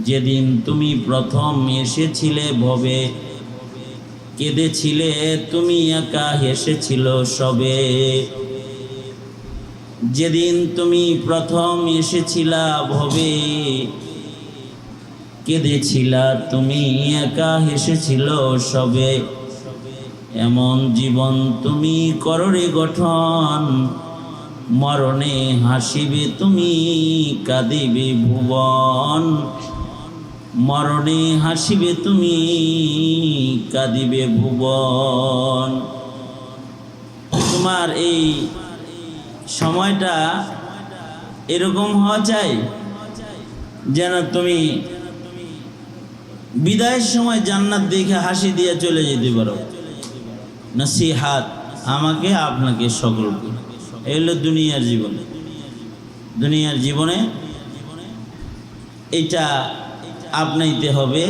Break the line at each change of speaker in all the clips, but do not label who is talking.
যেদিন তুমি প্রথম এসেছিলে ভবে, কেঁদেছিলে তুমি একা, হেসেছিল সবে। যেদিন তুমি প্রথম এসেছিলা ভবে, কেঁদেছিলা তুমি একা, হেসেছিল সবে। এমন জীবন তুমি কররে গঠন, মরণে হাসিবে তুমি, কাঁদিবে ভুবন। মরণে হাসিবে তুমি, কাঁদিবে ভুবন। তোমার এই সময়টা এরকম হওয়া চাই যেন তুমি বিদায়ের সময় জান্নাত দেখে হাসি দিয়ে চলে যেতে পারো। নসিহাত আমাকে আপনাকে সকলকে, এই হলো দুনিয়ার জীবনে। দুনিয়ার জীবনে এটা আপনাইতে হবে,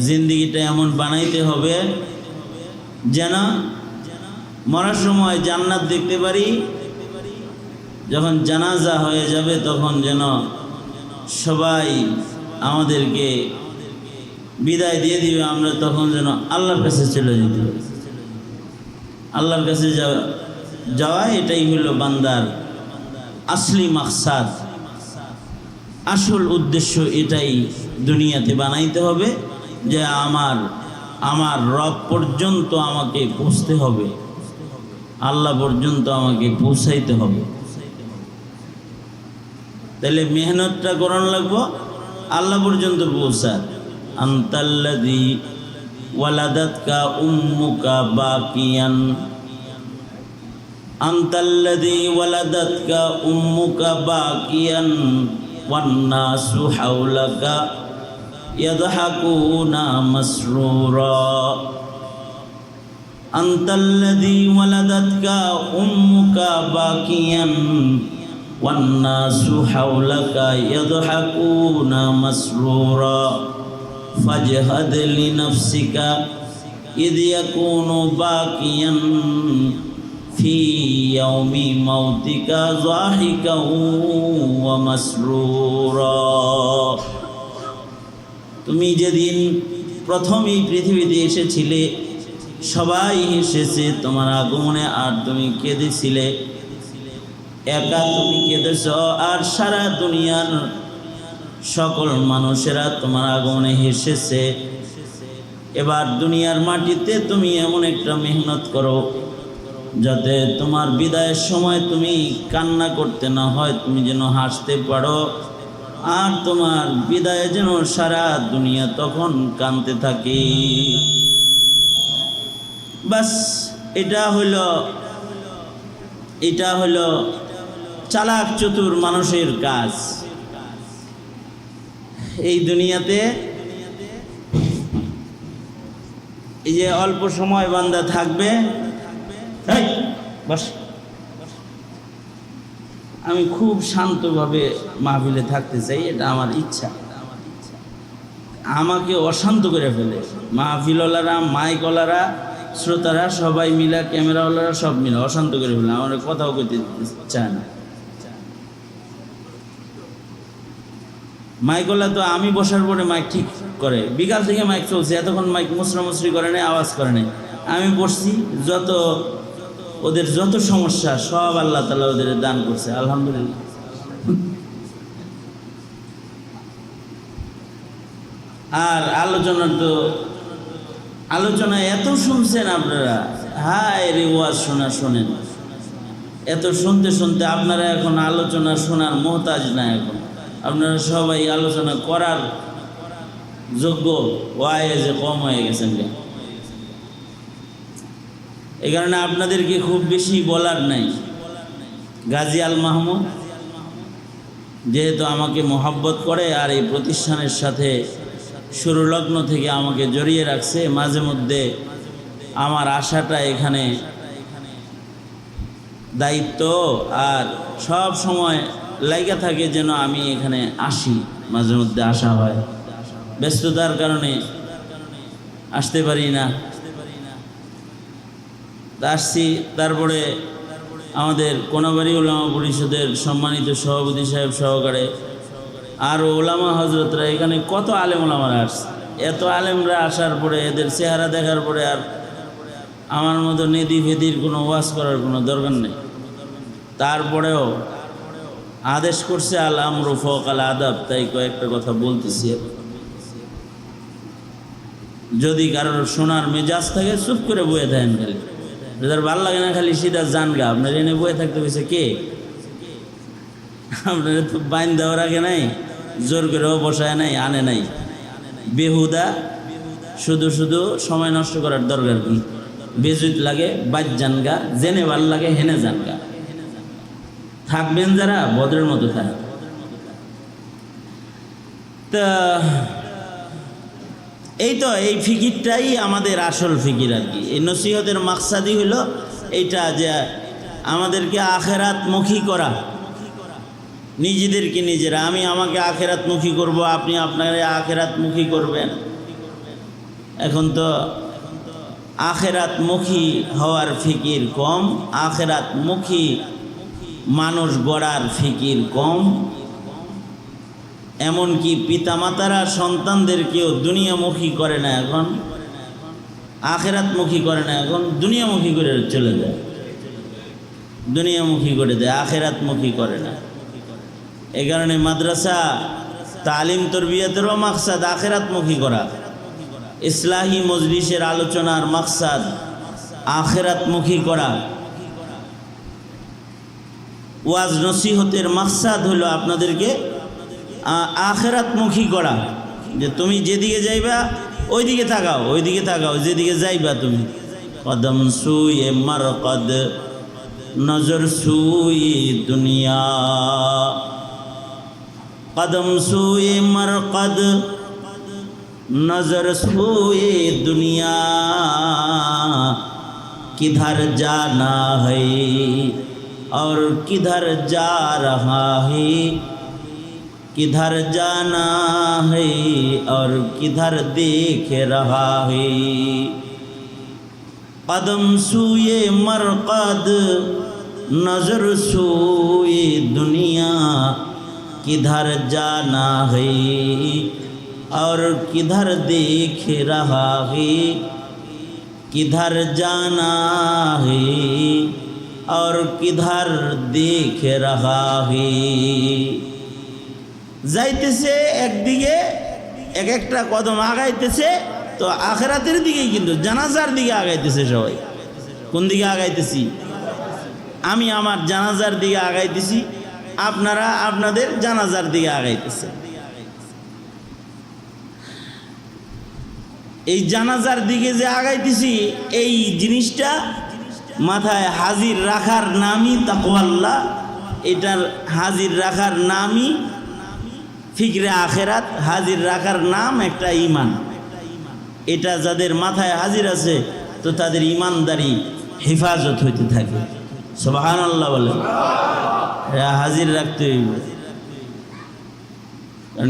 জিন্দিগিটা এমন বানাইতে হবে যেন মরার সময় জান্নাত দেখতে পারি। যখন জানাজা হয়ে যাবে তখন যেন সবাই আমাদেরকে বিদায় দিয়ে দিবে, আমরা তখন যেন আল্লাহর কাছে চলে যেতে পারি। আল্লাহর কাছে যাওয়া এটাই হলো বান্দার আসলি মাকসাদ, আসল উদ্দেশ্য। এটাই দুনিয়াতে বানাইতে হবে যে আমার রব পর্যন্ত আমাকে পৌঁছতে হবে, আল্লাহ পর্যন্ত আমাকে পৌঁছাইতে হবে। তাহলে মেহনতটা করণ লাগবো আল্লাহ পর্যন্ত পৌঁছার। আনতাল্লাযী ওয়ালাদাতকা উম্মুকা বাকিয়ান, আনতাল্লাযী ওয়ালাদাতকা উম্মুকা বাকিয়ান ওয়ান্নাসু হাওলাকা ইয়াদহাকুনা মাসরুরা। আনতাল্লাযী ওয়ালাদাতকা উম্মুকা বাকিয়ান ওয়ান্নাসু হাওলাকা ইয়াদহাকুনা মাসরুরা। ফাজহাদ লিনাফসিকা ইয ইয়াকুনু বাকিয়ান ফি ইয়াউমি মাউতিকা যাহিকা ওয়া মাসরুরা। তুমি যেদিন প্রথম এই পৃথিবীতে এসেছিলে সবাই হেসেছে তোমার আগমনে, আর তুমি কেঁদেছিলে একা। তুমি কেঁদেছ আর সারা দুনিয়ার সকল মানুষেরা তোমার আগমনে হেসেছে। এবার দুনিয়ার মাটিতে তুমি এমন একটা মেহনত করো যাতে তোমার বিদায়ের সময় তুমি কান্না করতে না হয়, তুমি যেন হাসতে পারো। আর তোমার বিদায়ে যেন সারা দুনিয়া তখন কাঁদতে থাকে। বাস এটা হলো চালাক চতুর মানুষের কাজ। এই দুনিয়াতে এই যে অল্প সময় বান্দা থাকবে, বস, আমি খুব শান্তভাবে মাহফিলে থাকতে চাই, এটা আমার ইচ্ছা। আমাকে অশান্ত করে ফেলে মাহফিলওয়ালারা, মাইকওয়ালারা, শ্রোতারা সবাই মিলা, ক্যামেরাওয়ালারা সব মিলে অশান্ত করে ফেলে। আমার কথাও কইতে চায় না। মাইকওয়ালা তো আমি বসার পরে মাইক ঠিক করে, বিকাল থেকে মাইক চলছে, এতক্ষণ মাইক মুসরামুসরি করে নাই, আওয়াজ করে নাই। আমি বসছি, ওদের যত সমস্যা সব আল্লাহ তাআলা ওদের দান করছে, আলহামদুলিল্লাহ। আর আলোচনা এত শুনছেন আপনারা, হায় রে ওয়াজ শোনেন, এত শুনতে শুনতে আপনারা এখন আলোচনা শোনার মোহতাজ না। এখন আপনারা সবাই আলোচনা করার যোগ্য, ওয়াইজে কম হয়ে গেছেন। এই কারণে আপনাদেরকে খুব বেশি বলার নাই। গাজী আল মাহমুদ যেহেতু আমাকে মহব্বত করে আর এই প্রতিষ্ঠানের সাথে শুরু লগ্ন থেকে আমাকে জড়িয়ে রাখছে, মাঝে মধ্যে আমার আশাটা এখানে দায়িত্ব আর সব সময় লাগা থাকে যেন আমি এখানে আসি। মাঝে মধ্যে আসা হয়, ব্যস্ততার কারণে আসতে পারি না। আসছি। তারপরে আমাদের কোনাবাড়ি উলামা পরিষদের সম্মানিত সভাপতি সাহেব সহকারে আর ওলামা হজরতরা এখানে কত আলেম ওলামারা আসছে, এত আলেমরা আসার পরে এদের চেহারা দেখার পরে আর আমার মতো নেদি ফেদির কোনো ওয়াজ করার কোনো দরকার নেই। তারপরেও আদেশ করছে আল আমরু ফাওকাল আদাব, তাই কয়েকটা কথা বলতেছি। যদি কারোর শোনার মেজাজ থাকে চুপ করে বয়ে থাকেন, খালি যার ভাল লাগে না খালি সিধা জানগা। আপনার এনে বয়ে থাকতে পেয়েছে কে? আপনার তো বাইন দেওয়ার আগে নাই, জোর করেও বসায় নাই, আনে নাই, বেহুদা শুধু শুধু সময় নষ্ট করার দরকার কি? বেজুত লাগে বাজ জানগা, জেনে ভাল লাগে হেনে জানগা। থাকবেন যারা ভদ্রের মতো থাক। তা এই তো এই ফিকিরটাই আমাদের আসল ফিকির আর কি। এই নসিহতের মাকসাদই হলো এইটা, যে আমাদেরকে আখেরাতমুখী করা, নিজেদেরকে নিজেরা। আমি আমাকে আখেরাতমুখী করব, আপনি আপনাকে আখেরাতমুখী করবেন। এখন তো আখেরাতমুখী হওয়ার ফিকির কম, আখেরাতমুখী মানুষ গড়ার ফিকির কম। এমনকি পিতামাতারা সন্তানদেরকেও দুনিয়ামুখী করে না, এখন আখেরাতমুখী করে না, এখন দুনিয়ামুখী করে চলে যায়, দুনিয়ামুখী করে দেয়, আখেরাতমুখী করে না। এই কারণে মাদ্রাসা তালিম তরবিয়তেরও মাকসাদ আখেরাতমুখী করা, ইসলাহি মজলিসের আলোচনার মাকসাদ আখেরাতমুখী করা, ওয়াজ নসিহতের মাকসাদ হলো আপনাদেরকে আখেরাতমুখী করা। যে তুমি যেদিকে যাইবা ওইদিকে তাকাও, ওইদিকে তাকাও যেদিকে যাইবা তুমি। কদম সুয়ে মারকদ নজর সুয়ে দুনিয়া, কদম সুয়ে মারকদ नजर सोए दुनिया, किधर जाना है और किधर जा रहा है, किधर जाना है और किधर देख रहा है। कदम सूए मरकद नजर सोए दुनिया, किधर जाना है और किधर देख रहा है, किधर जाना है और किधर देख रहा है। যাইতেছে একদিকে, এক একটা কদম আগাইতেছে তো আখেরাতের দিকেই, কিন্তু জানাজার দিকে আগাইতেছে সবাই। কোন দিকে আগাইতেছি? আমি আমার জানাজার দিকে আগাইতেছি, আপনারা আপনাদের জানাজার দিকে আগাইতেছে। এই জানাজার দিকে যে আগাইতেছি, এই জিনিসটা মাথায় হাজির রাখার নামই তাকওয়াল্লাহ। এটার হাজির রাখার নামই ফিকরে আখেরাত, হাজির রাখার নাম একটা ঈমান। এটা যাদের মাথায় হাজির আছে তো তাদের ঈমানদারি হেফাজত হইতে থাকে। সুবহানাল্লাহ বলে হাজির রাখতে হইব।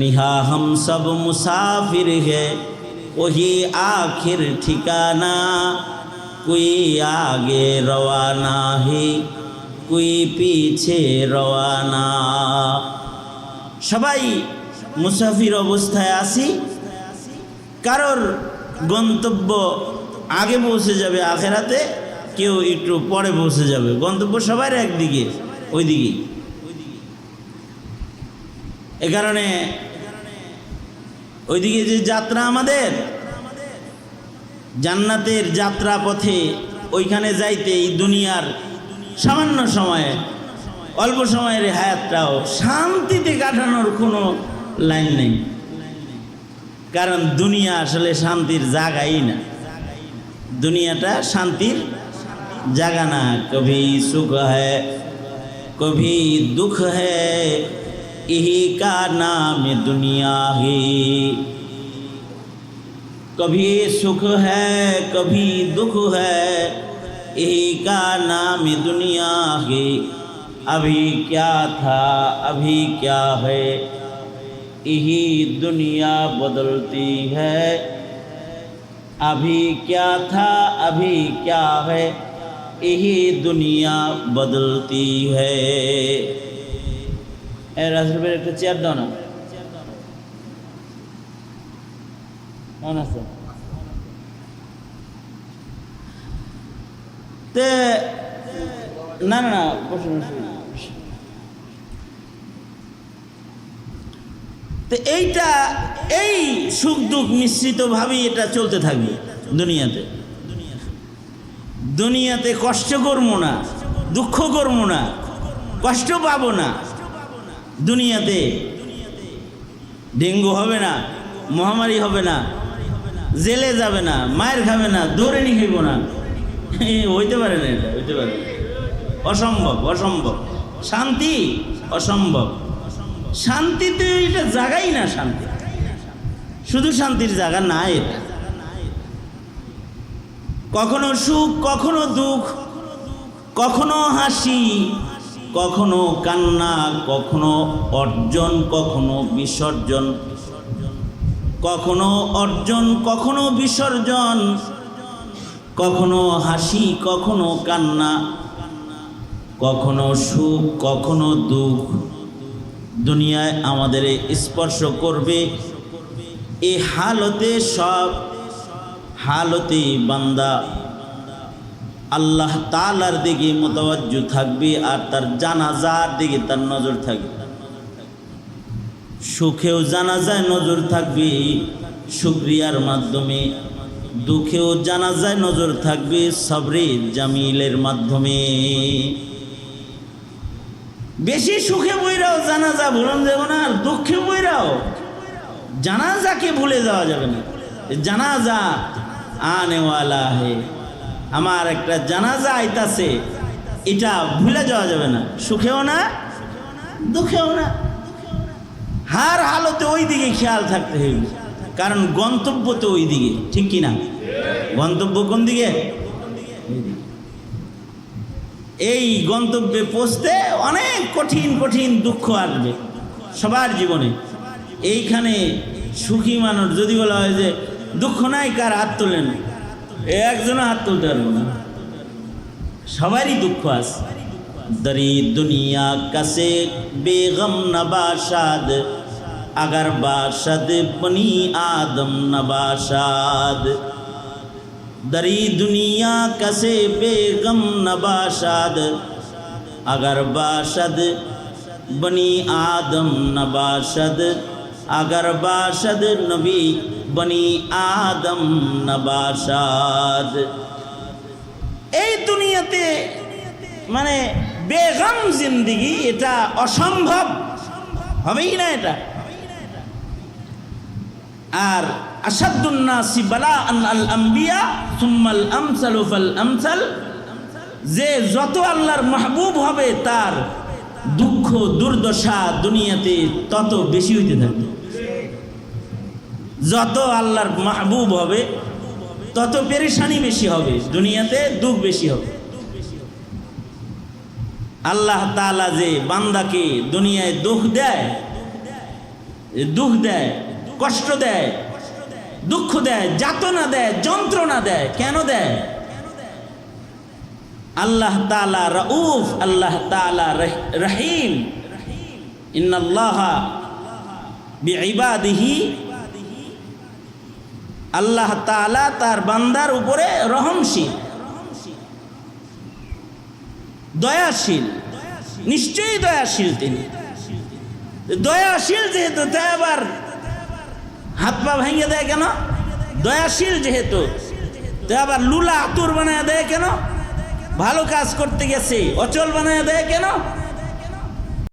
ইহা হাম সব মুসাফির হে वही आखिर ठिकाना, कोई आगे रवाना है कोई पीछे रवाना। সবাই মুসাফির অবস্থায় আছি, কারোর গন্তব্য আগে পৌঁছে যাবে আখেরাতে, কেউ একটু পরে পৌঁছে যাবে। গন্তব্য সবার একদিকে, ওইদিকে। এ কারণে ওইদিকে যে যাত্রা আমাদের জান্নাতের যাত্রা পথে, ওইখানে যাইতে এই দুনিয়ার সামান্য সময়ে, অল্প সময়ের হায়াতটাও শান্তিতে কাটানোর কোনো লাইন নেই। কারণ দুনিয়া আসলে শান্তির জায়গাই না, দুনিয়াটা শান্তির জায়গা না। কভি সুখ হ্যায় কভি দুঃখ হ্যায়, यही का नाम दुनिया है। कभी सुख है कभी दुख है, यही का नाम दुनिया है। अभी क्या था अभी क्या है, यही दुनिया बदलती है। अभी क्या था अभी क्या है, यही दुनिया बदलती है। রাসূলের একটা চেয়ার দাও না, তে না না না, তো এইটা এই সুখ দুঃখ মিশ্রিত ভাবেই এটা চলতে থাকবে দুনিয়াতে। দুনিয়াতে কষ্ট করবো না, দুঃখ করবো না, কষ্ট পাবো না। দুনিয়াতে ডেঙ্গু হবে না, মহামারী হবে না, জেলে যাবে না, মায়ের খাবে না, ধরে নি খাইব না। হইতে পারে না, এটা হইতে পারে না, অসম্ভব, অসম্ভব। শান্তি অসম্ভব। শান্তিতে এটা জায়গাই না, শান্তি শুধু শান্তির জায়গা না এটা। কখনো সুখ, কখনো দুঃখ, কখনো হাসি, কখনো কান্না, কখনো অর্জন, কখনো বিসর্জন, কখনো অর্জন, কখনো বিসর্জন, কখনো হাসি, কখনো কান্না, কখনো সুখ, কখনো দুঃখ দুনিয়ায় আমাদের স্পর্শ করবে। এই হালতে, সব হালতে বান্দা আল্লাহ তাআলার দিকে মুতাওয়াজ্জু থাকবে আর তার জানাজার দিকে তার নজর থাকবে। সুখেও জানাজায় নজর থাকবে শুকরিয়ার মাধ্যমে, দুঃখেও জানাজায় নজর থাকবে সবরে জামিলের মাধ্যমে। বেশি সুখে বইরাও জানাজা ভুলন যাবে না, আর দুঃখে বইরাও জানাজাকে ভুলে যাওয়া যাবে না। জানাজা আনেওয়ালা হে, আমার একটা জানাজা আইতাছে, এটা ভুলে যাওয়া যাবে না, সুখেও না দুঃখেও না। হার হালতে ওই দিকে খেয়াল থাকতে হইবে, কারণ গন্তব্য তো ওই দিকে, ঠিক কিনা? গন্তব্য কোন দিকে? এই গন্তব্যে পৌঁছতে অনেক কঠিন কঠিন দুঃখ আসবে সবার জীবনে। এইখানে সুখী মানুষ যদি বলা হয় যে দুঃখ নাই, কার হাত তোলেন, একজনও হাত তুলতে পারবো না, সবারই দুঃখ আছে। দরি দুনিয়া কাছে বেগম নবাসাদ, अगर बाशद बनी आदम नबाशाद, दरी दुनिया कसे बेगम नबाशाद, अगर बाशद बनी आदम नबाशद, अगर बाशद नबी बनी आदम नबाशाद। এই দুনিয়াতে মানে বেগম জিন্দিগি, এটা অসম্ভব, হবেই না এটা। আর আসাদুন নাসি বালাআন আল আম্বিয়া সুম্মাল আমসালু ফাল আমসাল, যে যত আল্লাহর মাহবুব হবে তার দুঃখ দুর্দশা দুনিয়াতে তত বেশি হইতে থাকবে। যত আল্লাহর মাহবুব হবে তত পেরেশানি বেশি হবে, দুনিয়াতে দুঃখ বেশি হবে। আল্লাহ তাআলা যে বান্দাকে দুনিয়ায় দুঃখ দেয়, কষ্ট দেয়, দুঃখ দেয়, যাতনা দেয়, যন্ত্রণা দেয়, কেন দেয়? আল্লাহ তাআলা রাউফ, আল্লাহ তাআলা রহিম। ইন্নাল্লাহা বিইবাদিহি, আল্লাহ তাআলা তার বান্দার উপরে রহমশীল, দয়াশীল, নিশ্চয়ই দয়াশীল। তিনি দয়াশীল যেহেতু, তাই আবার হাত পা ভেঙে দেয় কেন? দয়াশীল যেহেতু, তাই আবার লুলা আতুর বানায় দেয় কেন? ভালো কাজ করতে গেছে অচল বানায় দেয় কেন?